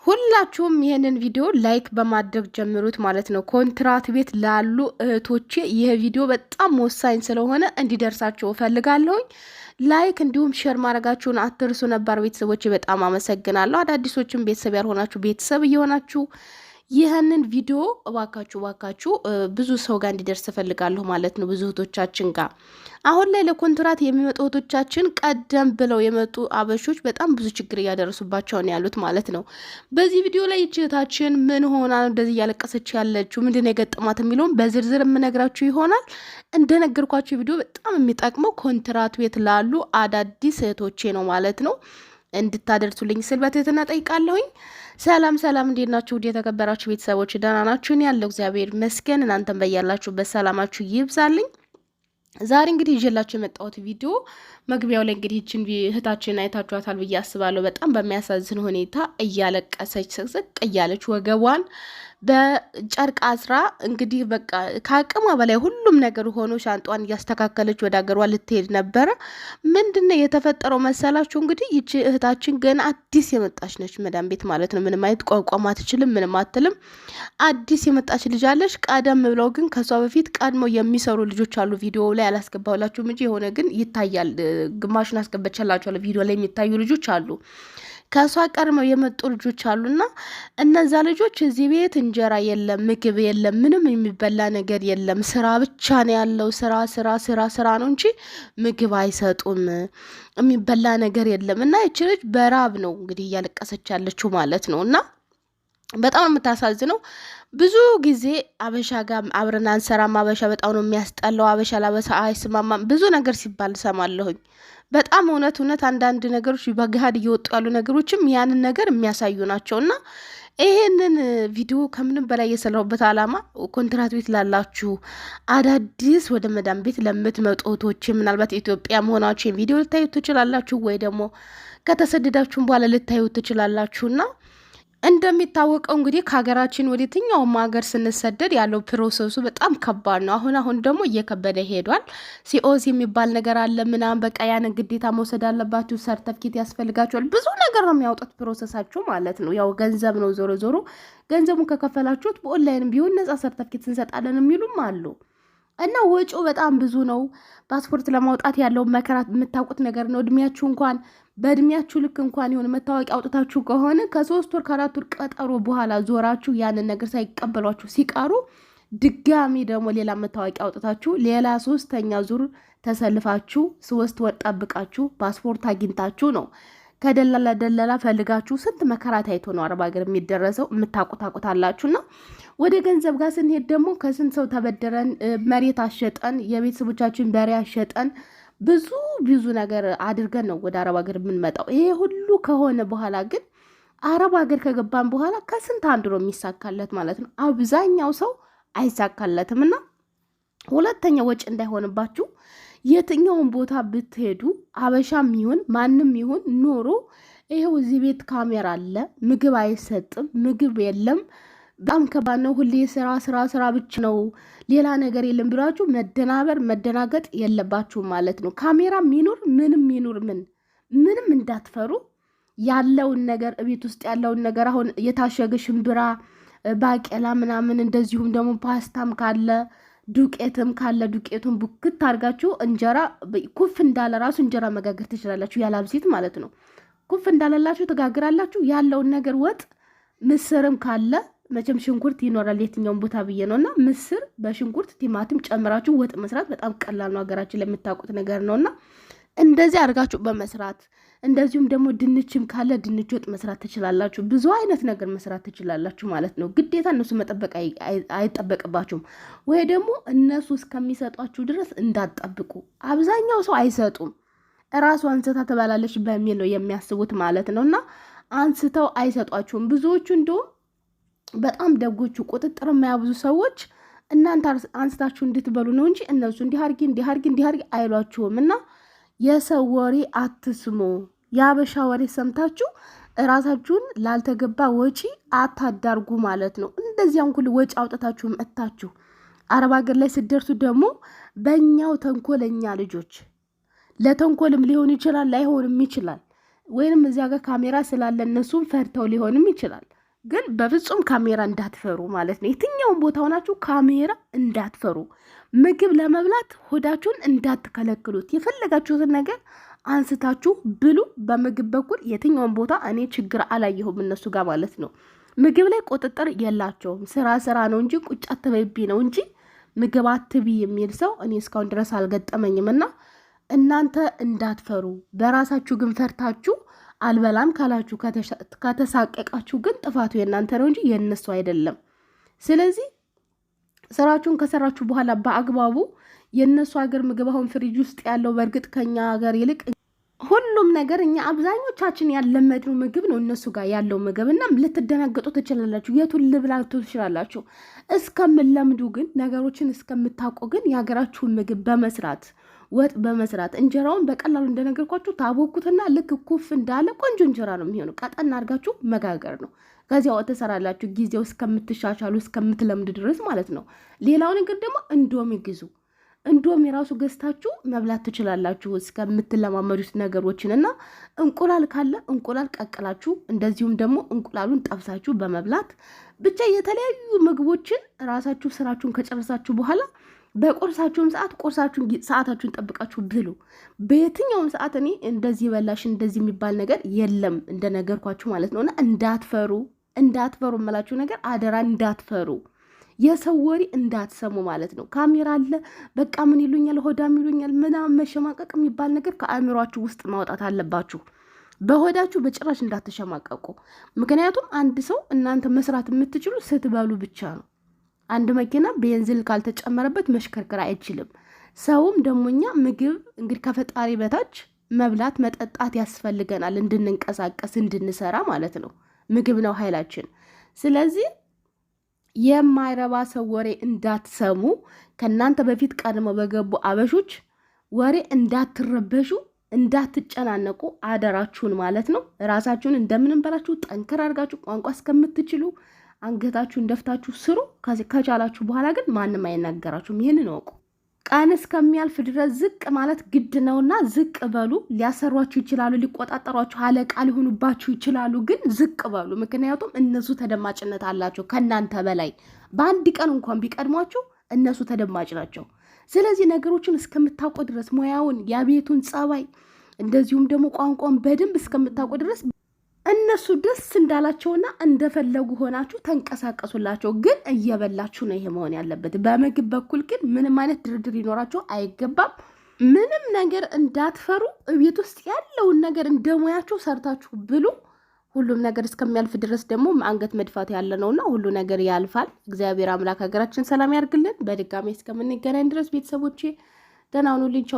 ሁላችሁም ይሄንን ቪዲዮ ላይክ በማድረግ ጀምሩት ማለት ነው። ኮንትራት ቤት ላሉ እህቶቼ ይሄ ቪዲዮ በጣም ወሳኝ ስለሆነ እንዲደርሳችሁ እፈልጋለሁኝ። ላይክ እንዲሁም ሼር ማድረጋችሁን አትርሱ። ነባር ቤተሰቦቼ በጣም አመሰግናለሁ። አዳዲሶችም ቤተሰብ ያልሆናችሁ ቤተሰብ እየሆናችሁ ይህንን ቪዲዮ እባካችሁ ብዙ ሰው ጋር እንዲደርስ እፈልጋለሁ ማለት ነው። ብዙ እህቶቻችን ጋር አሁን ላይ ለኮንትራት የሚመጡ እህቶቻችን ቀደም ብለው የመጡ አበሾች በጣም ብዙ ችግር እያደረሱባቸው ነው ያሉት ማለት ነው። በዚህ ቪዲዮ ላይ እህታችን ምን ሆና እንደዚህ እያለቀሰች ያለችው ምንድነው የገጠማት የሚለውን በዝርዝር የምነግራችሁ ይሆናል። እንደነገርኳችሁ ቪዲዮ በጣም የሚጠቅመው ኮንትራት ቤት ላሉ አዳዲስ እህቶቼ ነው ማለት ነው። እንድታደርሱልኝ ስል በትህትና ጠይቃለሁኝ። ሰላም እንዴት ናችሁ? ውድ የተከበራችሁ ቤተሰቦች ደህና ናችሁን? ያለው እግዚአብሔር ይመስገን። እናንተም በያላችሁበት ሰላማችሁ ይብዛልኝ። ዛሬ እንግዲህ ይዤላችሁ የመጣሁት ቪዲዮ መግቢያው ላይ እንግዲህ እቺን እህታችን አይታችኋታል ብዬ አስባለሁ። በጣም በሚያሳዝን ሁኔታ እያለቀሰች ስቅስቅ እያለች ወገቧን በጨርቅ አስራ እንግዲህ በቃ ከአቅሟ በላይ ሁሉም ነገር ሆኖ ሻንጧን እያስተካከለች ወደ ሀገሯ ልትሄድ ነበረ። ምንድነው የተፈጠረው መሰላችሁ? እንግዲህ ይቺ እህታችን ገና አዲስ የመጣች ነች፣ መዳም ቤት ማለት ነው። ምንም አይነት ቋንቋም አትችልም፣ ምንም አትልም። አዲስ የመጣች ልጅ አለች። ቀደም ብለው ግን ከሷ በፊት ቀድመው የሚሰሩ ልጆች አሉ። ቪዲዮ ላይ አላስገባሁላችሁም እንጂ የሆነ ግን ይታያል። ግማሹን አስገበቻላችኋለሁ። ቪዲዮ ላይ የሚታዩ ልጆች አሉ። ከሷ ቀድመው የመጡ ልጆች አሉና እነዛ ልጆች እዚህ ቤት እንጀራ የለም፣ ምግብ የለም፣ ምንም የሚበላ ነገር የለም። ስራ ብቻ ነው ያለው። ስራ ነው እንጂ ምግብ አይሰጡም። የሚበላ ነገር የለም። እና ይች ልጅ በራብ ነው እንግዲህ እያለቀሰች ያለችው ማለት ነው። እና በጣም የምታሳዝነው ብዙ ጊዜ አበሻ ጋር አብረን አንሰራም። አበሻ በጣም ነው የሚያስጠላው። አበሻ ላበሳ አይስማማም። ብዙ ነገር ሲባል ሰማለሁኝ። በጣም እውነት አንዳንድ ነገሮች በገሃድ እየወጡ ያሉ ነገሮችም ያንን ነገር የሚያሳዩ ናቸው። እና ይሄንን ቪዲዮ ከምንም በላይ የሰራሁበት ዓላማ ኮንትራት ቤት ላላችሁ አዳዲስ ወደ መዳም ቤት ለምትመጡ እህቶች ምናልባት ኢትዮጵያ መሆናችሁ ቪዲዮ ልታዩት ትችላላችሁ፣ ወይ ደግሞ ከተሰደዳችሁም በኋላ ልታዩት ትችላላችሁና እንደሚታወቀው እንግዲህ ከሀገራችን ወደ የትኛውም ሀገር ስንሰደድ ያለው ፕሮሰሱ በጣም ከባድ ነው። አሁን ደግሞ እየከበደ ሄዷል። ሲኦስ የሚባል ነገር አለ ምናምን በቃ ያንን ግዴታ መውሰድ አለባችሁ። ሰርተፍኬት ያስፈልጋችኋል። ብዙ ነገር ነው የሚያወጡት ፕሮሰሳችሁ ማለት ነው። ያው ገንዘብ ነው። ዞሮ ገንዘቡን ከከፈላችሁት በኦንላይንም ቢሆን ነጻ ሰርተፍኬት እንሰጣለን የሚሉም አሉ። እና ወጪው በጣም ብዙ ነው። ፓስፖርት ለማውጣት ያለው መከራ የምታውቁት ነገር ነው። እድሜያችሁ እንኳን በእድሜያችሁ ልክ እንኳን የሆነ መታወቂያ አውጥታችሁ ከሆነ ከ3 ወር ከ4 ወር ቀጠሮ በኋላ ዞራችሁ ያንን ነገር ሳይቀበሏችሁ ሲቀሩ ድጋሚ ደግሞ ሌላ መታወቂያ አውጥታችሁ ሌላ 3ኛ ዙር ተሰልፋችሁ 3 ወር ጠብቃችሁ ፓስፖርት አግኝታችሁ ነው ከደላላ ፈልጋችሁ ስንት መከራ ታይቶ ነው አረብ ሀገር የሚደረሰው። የምታውቁታላችሁና ወደ ገንዘብ ጋር ስንሄድ ደግሞ ከስንት ሰው ተበደረን መሬት አሸጠን የቤተሰቦቻችን በሬ አሸጠን ብዙ ነገር አድርገን ነው ወደ አረብ ሀገር የምንመጣው። ይሄ ሁሉ ከሆነ በኋላ ግን አረብ ሀገር ከገባን በኋላ ከስንት አንድ ነው የሚሳካለት ማለት ነው። አብዛኛው ሰው አይሳካለትም። እና ሁለተኛ ወጪ እንዳይሆንባችሁ የትኛውን ቦታ ብትሄዱ አበሻም ይሁን ማንም ይሁን ኖሮ ይሄው እዚህ ቤት ካሜራ አለ፣ ምግብ አይሰጥም፣ ምግብ የለም፣ በጣም ከባድ ነው። ሁሌ ስራ ብቻ ነው፣ ሌላ ነገር የለም ብላችሁ መደናገጥ የለባችሁም ማለት ነው። ካሜራ ሚኑር ምንም እንዳትፈሩ። ያለውን ነገር ቤት ውስጥ ያለውን ነገር አሁን የታሸገ ሽምብራ፣ ባቄላ ምናምን እንደዚሁም ደግሞ ፓስታም ካለ ዱቄትም ካለ ዱቄቱን ቡክት አድርጋችሁ እንጀራ ኩፍ እንዳለ ራሱ እንጀራ መጋገር ትችላላችሁ። ያላብሲት ማለት ነው። ኩፍ እንዳለላችሁ ትጋግራላችሁ። ያለውን ነገር ወጥ ምስርም ካለ መቼም ሽንኩርት ይኖራል የትኛውን ቦታ ብዬ ነውና ምስር በሽንኩርት ቲማቲም ጨምራችሁ ወጥ መስራት በጣም ቀላል ነው። ሀገራችን ለምታውቁት ነገር ነውና እንደዚህ አድርጋችሁ በመስራት እንደዚሁም ደግሞ ድንችም ካለ ድንች ወጥ መስራት ትችላላችሁ። ብዙ አይነት ነገር መስራት ትችላላችሁ ማለት ነው። ግዴታ እነሱ መጠበቅ አይጠበቅባችሁም። ወይ ደግሞ እነሱ እስከሚሰጧችሁ ድረስ እንዳትጠብቁ። አብዛኛው ሰው አይሰጡም። እራሱ አንስታ ትበላለች በሚል ነው የሚያስቡት ማለት ነውና አንስተው አይሰጧችሁም። ብዙዎቹ እንደውም በጣም ደጎቹ ቁጥጥር የማያብዙ ሰዎች እናንተ አንስታችሁ እንድትበሉ ነው እንጂ እነሱ እንዲህ አድርጊ አይሏችሁም። እና የሰው ወሬ አትስሙ። የአበሻ ወሬ ሰምታችሁ ራሳችሁን ላልተገባ ወጪ አታዳርጉ ማለት ነው። እንደዚያም ሁሉ ወጪ አውጥታችሁ መጥታችሁ አረብ ሀገር ላይ ስትደርሱ ደግሞ በእኛው ተንኮለኛ ልጆች ለተንኮልም ሊሆን ይችላል ላይሆንም ይችላል። ወይንም እዚያ ጋር ካሜራ ስላለ እነሱም ፈርተው ሊሆንም ይችላል። ግን በፍጹም ካሜራ እንዳትፈሩ ማለት ነው። የትኛውን ቦታ ሆናችሁ ካሜራ እንዳትፈሩ። ምግብ ለመብላት ሆዳችሁን እንዳትከለክሉት። የፈለጋችሁትን ነገር አንስታችሁ ብሉ። በምግብ በኩል የትኛውን ቦታ እኔ ችግር አላየሁም እነሱ ጋር ማለት ነው። ምግብ ላይ ቁጥጥር የላቸውም። ስራ ነው እንጂ ቁጭ አትበይቢ ነው እንጂ ምግብ አትቢ የሚል ሰው እኔ እስካሁን ድረስ አልገጠመኝም። እና እናንተ እንዳትፈሩ። በራሳችሁ ግን ፈርታችሁ አልበላም ካላችሁ ከተሳቀቃችሁ ግን ጥፋቱ የእናንተ ነው እንጂ የእነሱ አይደለም። ስለዚህ ስራችሁን ከሰራችሁ በኋላ በአግባቡ የእነሱ ሀገር ምግብ አሁን ፍሪጅ ውስጥ ያለው በእርግጥ ከኛ ሀገር ይልቅ ሁሉም ነገር እኛ አብዛኞቻችን ያለመድነው ምግብ ነው እነሱ ጋር ያለው ምግብ እና ልትደናገጡ ትችላላችሁ። የቱን ልብላቱ ትችላላችሁ። እስከምለምዱ ግን ነገሮችን እስከምታውቁ ግን የሀገራችሁን ምግብ በመስራት ወጥ በመስራት እንጀራውን በቀላሉ እንደነገርኳችሁ ታቦኩትና ልክ ኩፍ እንዳለ ቆንጆ እንጀራ ነው የሚሆነው። ቀጠና አድርጋችሁ መጋገር ነው። ከዚያ ወጥ ተሰራላችሁ ጊዜው እስከምትሻሻሉ እስከምትለምዱ ድረስ ማለት ነው። ሌላው ነገር ደግሞ እንዶሚ ግዙ። እንዶሚ የራሱ ገዝታችሁ መብላት ትችላላችሁ እስከምትለማመዱት ነገሮችን እና እንቁላል ካለ እንቁላል ቀቅላችሁ እንደዚሁም ደግሞ እንቁላሉን ጠብሳችሁ በመብላት ብቻ የተለያዩ ምግቦችን ራሳችሁ ስራችሁን ከጨረሳችሁ በኋላ በቁርሳችሁም ሰዓት ሰዓታችሁን ጠብቃችሁ ብሉ። በየትኛውም ሰዓት እኔ እንደዚህ በላሽ እንደዚህ የሚባል ነገር የለም እንደነገርኳችሁ ማለት ነውና እንዳትፈሩ የምላችሁ ነገር አደራ እንዳትፈሩ። የሰው ወሬ እንዳትሰሙ ማለት ነው። ካሜራ አለ በቃ ምን ይሉኛል ሆዳም ይሉኛል ምናምን መሸማቀቅ የሚባል ነገር ከአእምሯችሁ ውስጥ ማውጣት አለባችሁ። በሆዳችሁ በጭራሽ እንዳትሸማቀቁ። ምክንያቱም አንድ ሰው እናንተ መስራት የምትችሉ ስትበሉ ብቻ ነው። አንድ መኪና ቤንዚን ካልተጨመረበት መሽከርከር አይችልም። ሰውም ደሞኛ ምግብ እንግዲህ ከፈጣሪ በታች መብላት መጠጣት ያስፈልገናል እንድንንቀሳቀስ እንድንሰራ ማለት ነው። ምግብ ነው ኃይላችን። ስለዚህ የማይረባ ሰው ወሬ እንዳትሰሙ። ከናንተ በፊት ቀድመው በገቡ አበሾች ወሬ እንዳትረበሹ እንዳትጨናነቁ አደራችሁን ማለት ነው። ራሳችሁን እንደምንም በላችሁ ጠንከር አድርጋችሁ ቋንቋ እስከምትችሉ አንገታችሁን ደፍታችሁ ስሩ። ከቻላችሁ በኋላ ግን ማንም አይናገራችሁም። ይህንን እወቁ። ቀን እስከሚያልፍ ድረስ ዝቅ ማለት ግድ ነውና ዝቅ በሉ። ሊያሰሯችሁ ይችላሉ፣ ሊቆጣጠሯችሁ፣ አለቃ ሊሆኑባችሁ ይችላሉ። ግን ዝቅ በሉ። ምክንያቱም እነሱ ተደማጭነት አላቸው ከእናንተ በላይ። በአንድ ቀን እንኳን ቢቀድሟችሁ እነሱ ተደማጭ ናቸው። ስለዚህ ነገሮችን እስከምታውቁ ድረስ ሙያውን፣ የቤቱን ጸባይ፣ እንደዚሁም ደግሞ ቋንቋን በደንብ እስከምታውቁ ድረስ እነሱ ደስ እንዳላቸውና እንደፈለጉ ሆናችሁ ተንቀሳቀሱላቸው። ግን እየበላችሁ ነው ይሄ መሆን ያለበት። በምግብ በኩል ግን ምንም አይነት ድርድር ሊኖራቸው አይገባም። ምንም ነገር እንዳትፈሩ። ቤት ውስጥ ያለውን ነገር እንደሙያችሁ ሰርታችሁ ብሉ። ሁሉም ነገር እስከሚያልፍ ድረስ ደግሞ አንገት መድፋት ያለ ነውና ሁሉ ነገር ያልፋል። እግዚአብሔር አምላክ ሀገራችን ሰላም ያርግልን። በድጋሚ እስከምንገናኝ ድረስ ቤተሰቦቼ ደህና ሁኑልኝ።